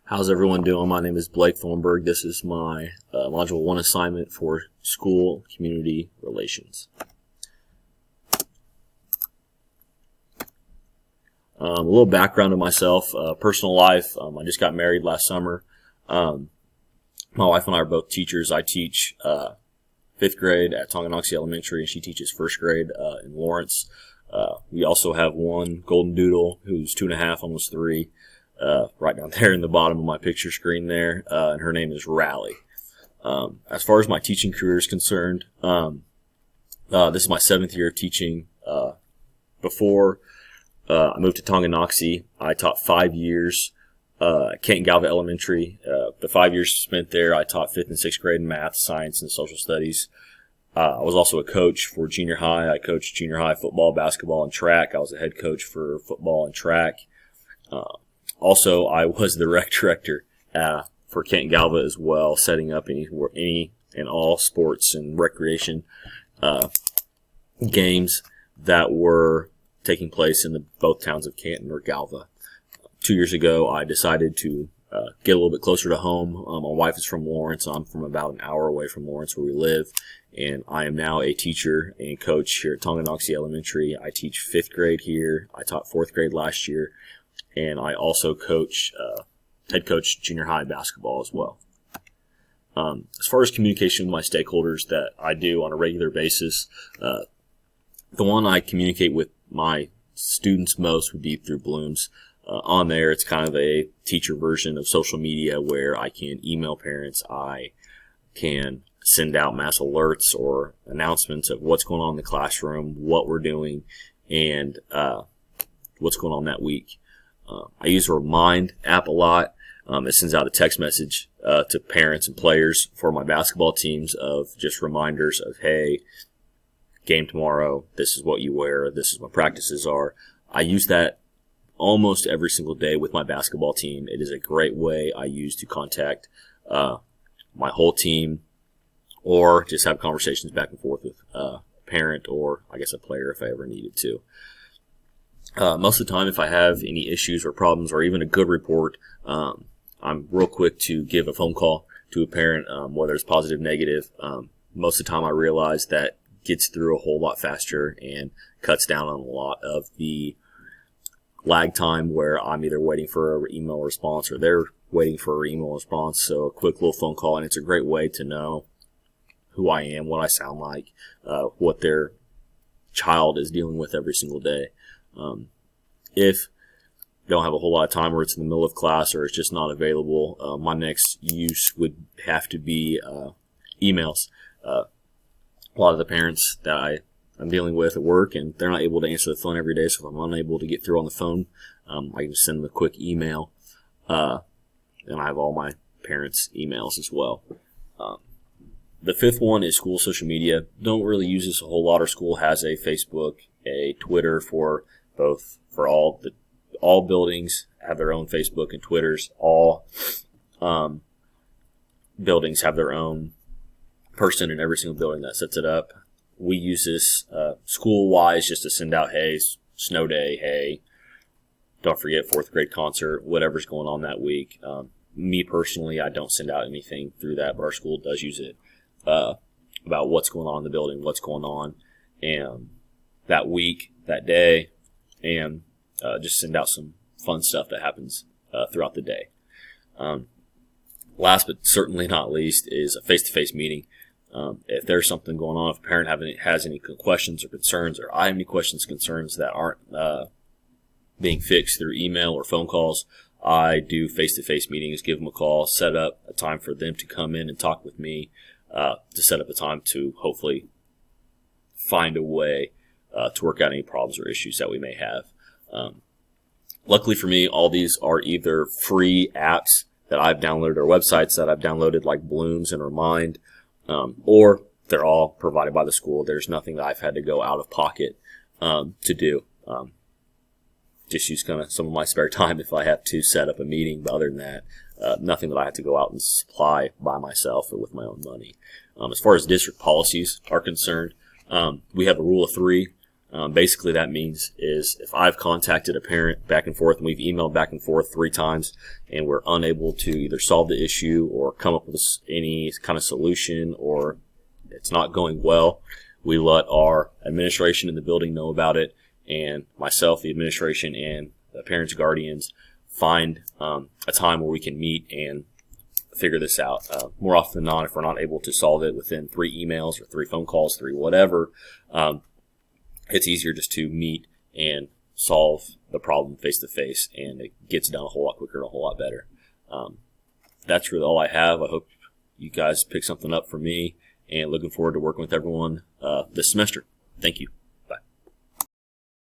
How's everyone doing? My name is Blake Thornburg. This is my Module 1 assignment for School Community Relations. A little background of myself, personal life. I just got married last summer. My wife and I are both teachers. I teach 5th grade at Tonganoxie Elementary, and she teaches 1st grade in Lawrence. We also have one golden doodle who's 2.5, almost 3. Right down there in the bottom of my picture screen there, and her name is Rally. As far as my teaching career is concerned, this is my 7th year of teaching. Before I moved to Tonganoxie, I taught 5 years at Canton-Galva Elementary. The 5 years spent there, I taught 5th and 6th grade in math, science, and social studies. I was also a coach for junior high. I coached junior high football, basketball, and track. I was a head coach for football and track. Also, I was the rec director for Canton-Galva as well, setting up any and all sports and recreation games that were taking place in both towns of Canton or Galva. 2 years ago, I decided to get a little bit closer to home. My wife is from Lawrence. I'm from about an hour away from Lawrence where we live, and I am now a teacher and coach here at Tonganoxie Elementary. I teach 5th grade here. I taught 4th grade last year. And I also coach, head coach junior high basketball as well. As far as communication with my stakeholders that I do on a regular basis, the one I communicate with my students most would be through Blooms. On there, it's kind of a teacher version of social media where I can email parents, I can send out mass alerts or announcements of what's going on in the classroom, what we're doing, and what's going on that week. I use a Remind app a lot. It sends out a text message to parents and players for my basketball teams of just reminders of, hey, game tomorrow, this is what you wear, this is what practices are. I use that almost every single day with my basketball team. It is a great way I use to contact my whole team or just have conversations back and forth with a parent or, I guess, a player if I ever needed to. Most of the time, if I have any issues or problems or even a good report, I'm real quick to give a phone call to a parent, whether it's positive, negative. Most of the time, I realize that gets through a whole lot faster and cuts down on a lot of the lag time where I'm either waiting for an email response or they're waiting for an email response. So a quick little phone call, and it's a great way to know who I am, what I sound like, what their child is dealing with every single day. If you don't have a whole lot of time or it's in the middle of class or it's just not available, my next use would have to be emails. A lot of the parents that I'm dealing with at work, and they're not able to answer the phone every day, so if I'm unable to get through on the phone, I can send them a quick email. And I have all my parents' emails as well. The 5th one is school social media. Don't really use this a whole lot. Our school has a Facebook, a Twitter for all buildings have their own Facebook and Twitters. All buildings have their own person in every single building that sets it up. We use this school-wise just to send out, hey, snow day, hey, don't forget 4th grade concert, whatever's going on that week. Me personally, I don't send out anything through that, but our school does use it about what's going on in the building, what's going on and that week, that day, and just send out some fun stuff that happens throughout the day. Last but certainly not least is a face-to-face meeting. If there's something going on, if a parent has any questions or concerns, or I have any questions, concerns that aren't being fixed through email or phone calls, I do face-to-face meetings, give them a call, set up a time for them to come in and talk with me, to set up a time to hopefully find a way to work out any problems or issues that we may have. Luckily for me, all these are either free apps that I've downloaded or websites that I've downloaded like Blooms and Remind, or they're all provided by the school. There's nothing that I've had to go out of pocket to do. Just use kind of some of my spare time if I have to set up a meeting, but other than that, nothing that I have to go out and supply by myself or with my own money. As far as district policies are concerned, we have a rule of 3. Basically, that means is if I've contacted a parent back and forth and we've emailed back and forth 3 times and we're unable to either solve the issue or come up with any kind of solution, or it's not going well, we let our administration in the building know about it, and myself, the administration, and the parents' guardians find a time where we can meet and figure this out. More often than not, if we're not able to solve it within 3 emails or 3 phone calls, 3 whatever, it's easier just to meet and solve the problem face to face, and it gets done a whole lot quicker and a whole lot better. That's really all I have. I hope you guys pick something up for me, and looking forward to working with everyone this semester. Thank you.